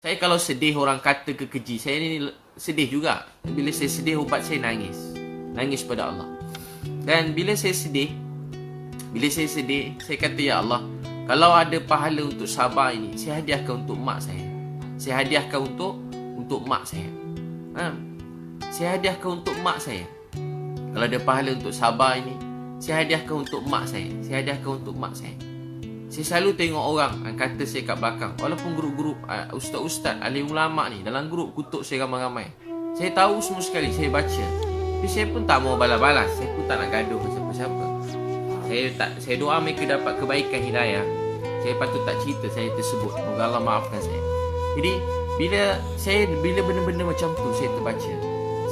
Saya kalau sedih orang kata ke keji, saya ni sedih juga. Bila saya sedih, ubat saya nangis. Nangis pada Allah. Dan bila saya sedih, saya kata, ya Allah, kalau ada pahala untuk sabar ini, saya hadiahkan untuk mak saya. Saya hadiahkan untuk mak saya. Saya hadiahkan untuk mak saya. Kalau ada pahala untuk sabar ini, saya hadiahkan untuk mak saya. Saya hadiahkan untuk mak saya. Saya selalu tengok orang kata saya kat belakang. Walaupun grup-grup ustaz-ustaz, alim ulama ni, dalam grup kutuk saya ramai-ramai. Saya tahu semua sekali, saya baca. Tapi saya pun tak mau balas-balas. Saya pun tak nak gaduh dengan siapa-siapa. Saya doa mereka dapat kebaikan hidayah. Saya patut tak cerita saya tersebut. Moga Allah maafkan saya. Jadi bila benda-benda macam tu saya terbaca,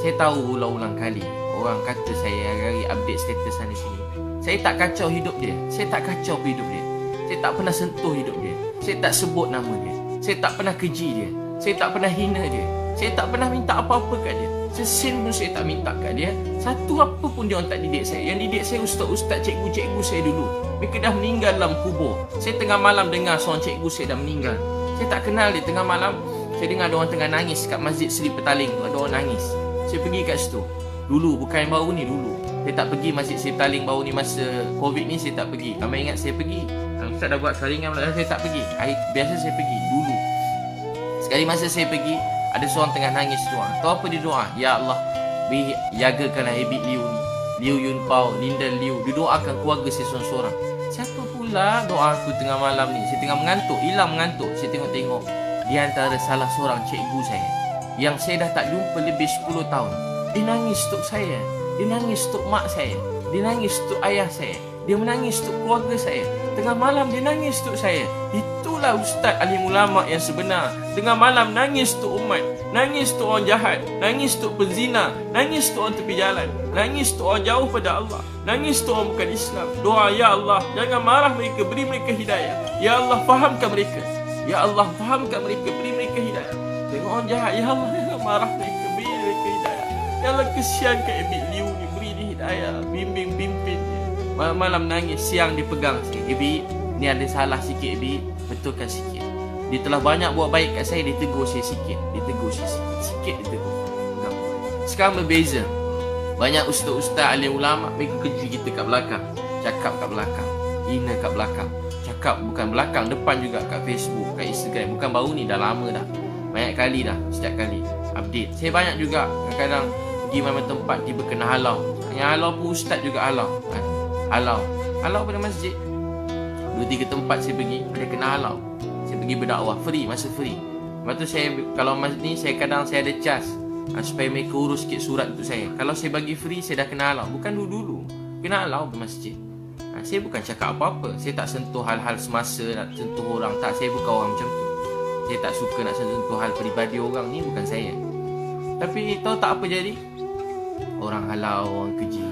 saya tahu ulang-ulang kali orang kata saya hari update status sana sini. Saya tak kacau hidup dia. Saya tak kacau hidup dia. Saya tak pernah sentuh hidup dia. Saya tak sebut nama dia. Saya tak pernah keji dia. Saya tak pernah hina dia. Saya tak pernah minta apa-apa kat dia. Sesin pun saya tak minta kat dia. Satu apa pun dia orang tak didik saya. Yang didik saya ustaz-ustaz, cikgu-cikgu saya dulu. Mereka dah meninggal dalam kubur. Saya tengah malam dengar seorang cikgu saya dah meninggal. Saya tak kenal dia. Tengah malam saya dengar ada orang tengah nangis kat Masjid Seri Petaling tu. Ada orang nangis. Saya pergi kat situ. Dulu, bukan yang baru ni, dulu. Saya tak pergi Masjid Seri Petaling baru ni. Masa Covid ni saya tak pergi. Kamu ingat saya pergi? Ustaz dah buat saringan, saya tak pergi. Biasa saya pergi dulu. Sekali masa saya pergi, ada seorang tengah nangis doa. Tahu apa dia doa? Ya Allah, jagakanlah Abid Liu ni, Liu Yun Pao, Linda Liu. Dia doakan keluarga saya seorang-seorang. Siapa pula doa aku tengah malam ni? Saya tengah mengantuk, hilang mengantuk. Saya tengok-tengok di antara salah seorang cikgu saya yang saya dah tak jumpa lebih 10 tahun. Dia nangis untuk saya. Dia nangis untuk mak saya. Dia nangis untuk ayah saya. Dia menangis untuk keluarga saya. Tengah malam dia nangis untuk saya. Itulah ustaz alim ulama yang sebenar. Tengah malam nangis untuk umat. Nangis untuk orang jahat. Nangis untuk penzina. Nangis untuk orang tepi jalan. Nangis untuk orang jauh pada Allah. Nangis untuk orang bukan Islam. Doa, ya Allah, jangan marah mereka, beri mereka hidayah. Ya Allah, fahamkan mereka. Ya Allah, fahamkan mereka, beri mereka hidayah. Tengok orang jahat, ya Allah, jangan marah mereka, beri mereka hidayah. Ya Allah, kesiankan Abid Liu ni, beri dia hidayah. Bimbing-bimbing dia. Malam-malam nangis, siang dia pegang sikit. Abid, ni ada salah sikit Abid, betulkan sikit. Dia telah banyak buat baik kat saya, dia tegur saya sikit. Dia tegur saya sikit. Sikit dia tegur. Sekarang berbeza. Banyak ustaz-ustaz, alim ulama, mereka keji kita kat belakang. Cakap kat belakang. Hina kat belakang. Cakap bukan belakang, depan juga kat Facebook, kat Instagram. Bukan baru ni, dah lama dah. Banyak kali dah, setiap kali update. Saya banyak juga kadang-kadang pergi mana tempat, tiba kena halau. Yang halau pun ustaz juga halau. Halau pada masjid. 2-3 tempat saya pergi, ada kena halau. Saya pergi berdakwah free, masa free. Lepas tu saya, kalau ni saya kadang saya ada cas supaya mereka urus sikit surat untuk saya. Kalau saya bagi free, saya dah kena halau. Bukan dulu-dulu kena halau ke masjid. Saya bukan cakap apa-apa. Saya tak sentuh hal-hal semasa, nak sentuh orang. Tak, saya bukan orang macam tu. Saya tak suka nak sentuh hal peribadi orang. Ni bukan saya. Tapi tahu tak apa jadi? Orang halau, orang keji.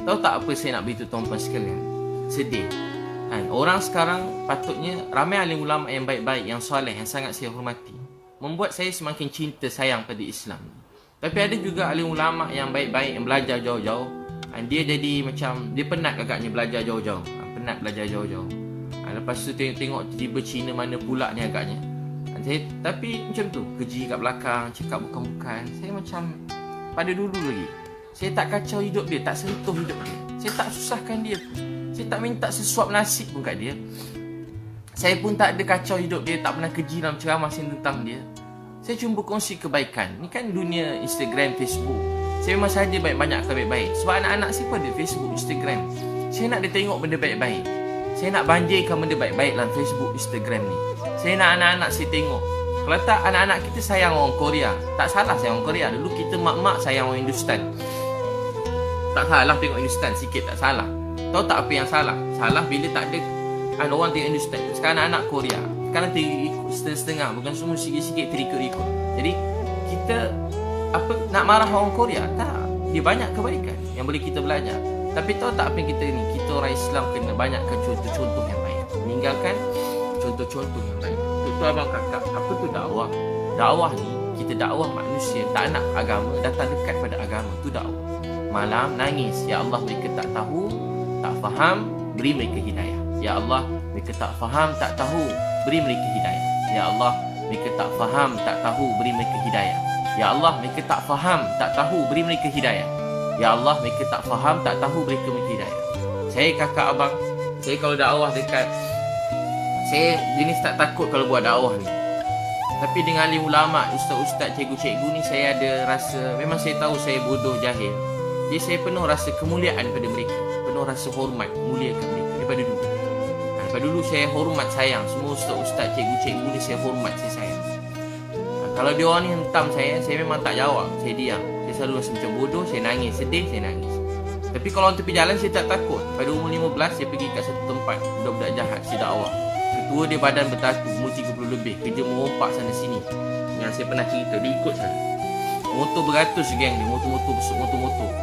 Tahu tak apa saya nak beritahu tuan-tuan sekalian? Sedih. Orang sekarang patutnya, ramai alim ulama yang baik-baik, yang soleh, yang sangat saya hormati, membuat saya semakin cinta sayang pada Islam. Tapi ada juga alim ulama yang baik-baik, yang belajar jauh-jauh. Dia jadi macam, dia penat agaknya belajar jauh-jauh. Penat belajar jauh-jauh. Lepas tu tengok tiba Cina mana pula ni agaknya. Tapi macam tu, keji kat belakang, cakap bukan-bukan. Saya macam pada dulu lagi. Saya tak kacau hidup dia, tak sentuh hidup dia. Saya tak susahkan dia pun. Saya tak minta sesuap nasib pun kat dia. Saya pun tak ada kacau hidup dia, tak pernah keji dalam ceramah saya tentang dia. Saya cuma berkongsi kebaikan. Ni kan dunia Instagram, Facebook. Saya memang saja banyak baik-baik. Sebab anak-anak saya pun ada Facebook, Instagram. Saya nak dia tengok benda baik-baik. Saya nak banjirkan benda baik-baik dalam Facebook, Instagram ni. Saya nak anak-anak saya tengok. Kalau tak, anak-anak kita sayang orang Korea. Tak salah sayang orang Korea. Dulu kita mak-mak sayang orang Hindustan. Tak salah tengok Hindustan sikit, tak salah. Tahu tak apa yang salah? Salah bila tak ada orang tengok Hindustan. Sekarang anak Korea. Sekarang terikut setengah-setengah. Bukan semua sikit-sikit terikut-ikut. Jadi kita nak marah orang Korea? Tak. Dia banyak kebaikan yang boleh kita belajar. Tapi tahu tak apa yang kita ni? Kita orang Islam kena banyakkan contoh-contoh yang baik. Meninggalkan contoh-contoh yang baik. Itu abang kakak. Apa tu dakwah? Dakwah ni, kita dakwah manusia. Tak nak agama, datang dekat pada agama. Itu dakwah. Malam nangis. Ya Allah, mereka tak tahu, tak faham, beri mereka hidayah. Ya Allah, mereka tak faham, tak tahu, beri mereka hidayah. Ya Allah, mereka tak faham, tak tahu, beri mereka hidayah. Ya Allah, mereka tak faham, tak tahu, beri mereka hidayah. Ya Allah, mereka tak faham, tak tahu, beri mereka hidayah. Saya kakak abang, saya kalau dakwah dekat, saya jenis tak takut kalau buat dakwah ni. Tapi dengan alim ulama, ustaz-ustaz, cikgu-cikgu ni, saya ada rasa, memang saya tahu saya bodoh, jahil. Jadi saya penuh rasa kemuliaan pada mereka, penuh rasa hormat, muliakan mereka daripada dulu. Daripada dulu saya hormat, sayang. Semua ustaz-ustaz, cikgu-cikgu ni saya hormat, saya sayang. Kalau dia orang ni hentam saya memang tak jawab, saya diam. Saya selalu rasa macam bodoh, saya nangis, sedih, saya nangis. Tapi kalau orang tepi jalan saya tak takut. Pada umur 15 saya pergi kat satu tempat, budak-budak jahat, si dakwah. Ketua dia badan bertatu, umur 30 lebih, kerja merompak sana sini. Yang saya pernah cerita, dia ikut saya. Motor beratus geng dia, motor-motor,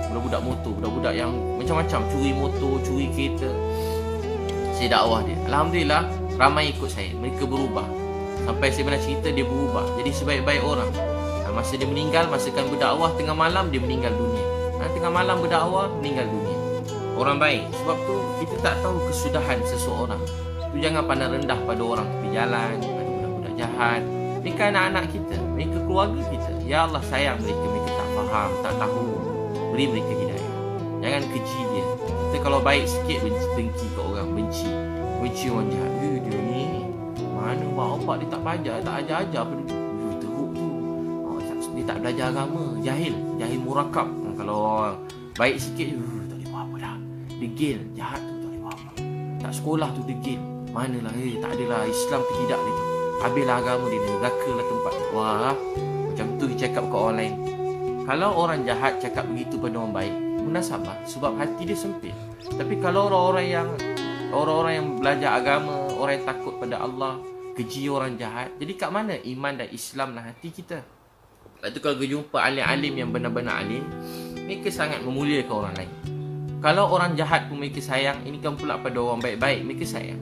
budak-budak motor, budak-budak yang macam-macam, curi motor, curi kereta. Saya dakwah dia. Alhamdulillah, ramai ikut saya, mereka berubah. Sampai saya pernah cerita, dia berubah jadi sebaik-baik orang. Masa dia meninggal, masa kan berdakwah tengah malam, dia meninggal dunia. Tengah malam berdakwah, meninggal dunia. Orang baik. Sebab tu kita tak tahu kesudahan seseorang. Tu jangan pandang rendah pada orang tepi jalan, pada budak-budak jahat. Mereka anak-anak kita, mereka keluarga kita. Ya Allah, sayang mereka, mereka tak faham, tak tahu, beri mereka hidayah. Jangan keji dia. Kita kalau baik sikit, dengki ke orang, benci orang jahat. Dia ni mana bapak dia tak belajar, tak ajar-ajar apa dulu. Teruk tu. Dia tak belajar agama, jahil murakab. Kalau orang baik sikit, tak boleh buat apa dah. Degil, jahat tu tak boleh buat apa. Tak sekolah tu degil. Manalah, tak adalah Islam tu tidak dia tu. Habislah agama dia, neraka lah tempat. Wah, macam tu dia cakap kat orang lain. Kalau orang jahat cakap begitu pada orang baik, munasabah, sebab hati dia sempit. Tapi kalau orang-orang yang belajar agama, orang yang takut pada Allah, keji orang jahat, jadi kat mana iman dan Islam dan hati kita? Lepas tu kalau jumpa alim-alim yang benar-benar alim, mereka sangat memuliakan orang lain. Kalau orang jahat pun mereka sayang, ini kan pula pada orang baik-baik, mereka sayang.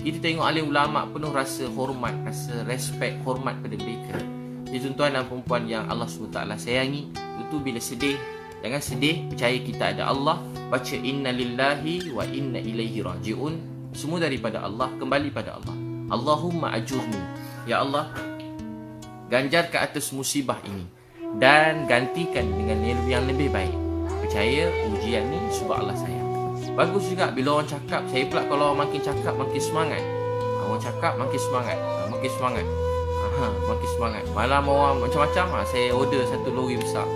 Kita tengok alim ulama penuh rasa hormat, rasa respect, hormat pada mereka. Jadi tuan-tuan dan perempuan yang Allah SWT sayangi, itu bila sedih, jangan sedih, percaya kita ada Allah. Baca inna lillahi wa inna ilaihi raji'un. Semua daripada Allah, kembali pada Allah. Allahumma ajurni. Ya Allah, ganjar ke atas musibah ini dan gantikan dengan yang lebih baik. Percaya ujian ni sebab Allah sayang. Bagus juga bila orang cakap. Saya pula kalau orang makin cakap makin semangat. Orang cakap makin semangat. Makin semangat. Malam orang macam-macam, saya order satu lori besar.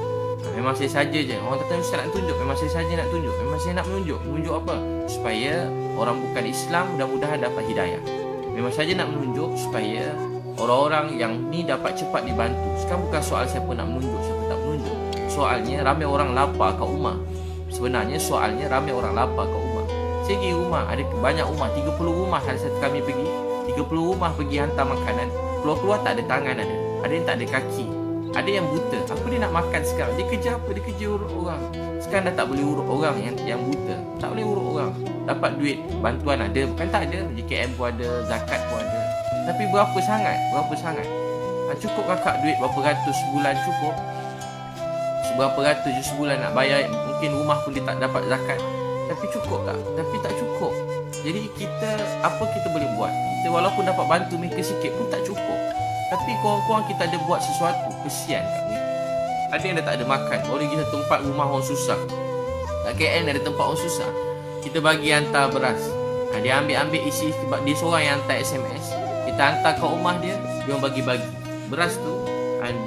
Memang saya saja je. Orang kata ustaz nak tunjuk, memang saya saja nak tunjuk. Memang saya nak menunjuk. Menunjuk apa? Supaya orang bukan Islam mudah-mudahan dapat hidayah. Memang saja nak menunjuk supaya orang-orang yang ni dapat cepat dibantu. Sekarang bukan soal siapa nak menunjuk, siapa tak menunjuk. Soalnya ramai orang lapar kat rumah. Sebenarnya soalnya ramai orang lapar kat rumah. Saya pergi rumah, ada banyak rumah, 30 rumah hari satu kami pergi. 30 rumah pergi hantar makanan. Keluar-keluar tak ada tangan ada. Ada yang tak ada kaki. Ada yang buta. Apa dia nak makan sekarang? Dia kerja apa? Dia kerja urut orang. Sekarang dah tak boleh urut orang yang buta. Tak boleh urut orang. Dapat duit, bantuan ada. Bukan tak ada. JKM pun ada, zakat pun ada. Tapi berapa sangat? Cukup kakak duit berapa ratus sebulan cukup? Seberapa ratus je sebulan nak bayar? Mungkin rumah pun dia tak dapat zakat. Tapi cukup tak? Tapi tak cukup. Jadi apa kita boleh buat? Kita walaupun dapat bantu mereka sikit pun tak cukup. Tapi korang-korang kita ada buat sesuatu, kesian kat mereka. Ada yang dah tak ada makan, baru pergi satu tempat rumah orang susah. Kat KL ada tempat orang susah, kita bagi hantar beras. Dia ambil isi, sebab dia seorang yang hantar SMS. Kita hantar ke rumah dia orang bagi-bagi. Beras tu,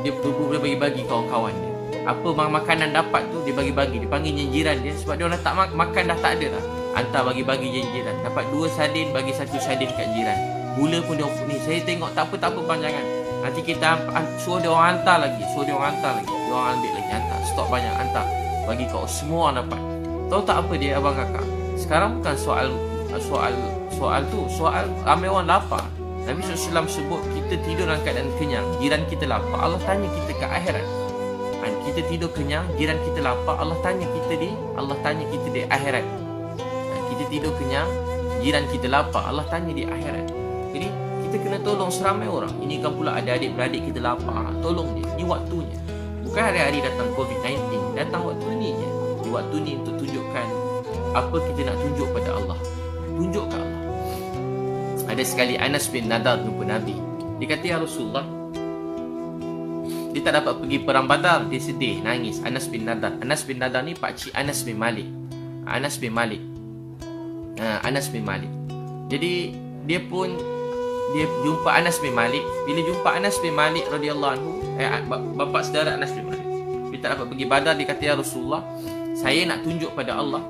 dia boleh bagi-bagi kawan-kawan dia. Apa makanan dapat tu, dia bagi-bagi. Dia panggil jiran dia, sebab dia orang tak makan dah tak ada dah. Hantar bagi-bagi jiran. Dapat 2 sardin, bagi 1 sardin kat jiran. Gula pun dia ni. Saya tengok tak apa panjangan. Nanti kita suruh dia orang hantar lagi. Dia orang ambil lagi, hantar. Stok banyak, hantar. Bagi kau semua orang dapat. Tahu tak apa dia abang kakak? Sekarang bukan soal tu. Soal ramai orang lapar. Nabi SAW sebut kita tidur dalam keadaan kenyang, jiran kita lapar. Allah tanya kita ke akhirat. Kita tidur kenyang, jiran kita lapar. Allah tanya kita di akhirat. Kita tidur kenyang, jiran kita lapar. Allah tanya di akhirat. Jadi kita kena tolong seramai orang. Ini kan pula adik-adik beradik kita lapar, tolong dia. Ini waktunya. Bukan hari-hari datang COVID-19. Datang waktu ni je. Di waktu ni untuk tunjukkan apa kita nak tunjuk pada Allah. Tunjuk ke Allah. Ada sekali Anas bin Nadar jumpa Nabi. Dia kata, ya Rasulullah, Dia tak dapat pergi perang Badar, dia sedih, nangis. Anas bin Nadar. Anas bin Nadar ni pakcik Anas bin Malik. Anas bin Malik. Anas bin Malik. Jadi dia jumpa Anas bin Malik. Bila jumpa Anas bin Malik radhiyallahu anhu, bapa saudara Anas bin Malik, dia tak dapat pergi Badar. Dia kata, ya Rasulullah, saya nak tunjuk pada Allah.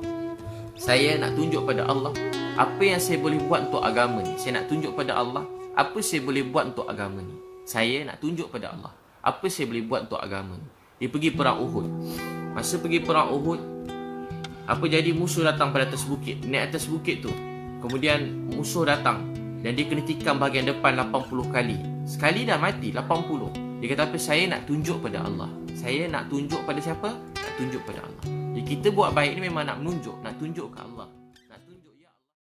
Saya nak tunjuk pada Allah apa yang saya boleh buat untuk agama ni. Saya nak tunjuk pada Allah apa saya boleh buat untuk agama ni. Saya nak tunjuk pada Allah apa saya boleh buat untuk agama ni. Dia pergi perang Uhud. Masa pergi perang Uhud, apa jadi, musuh datang pada atas bukit. Naik atas bukit tu, kemudian musuh datang dan dia kena tikam bahagian depan 80 kali. Sekali dah mati 80. Dia kata apa? Saya nak tunjuk pada Allah. Saya nak tunjuk pada siapa? Nak tunjuk pada Allah. Jadi kita buat baik ni memang nak menunjuk, nak tunjuk ke Allah.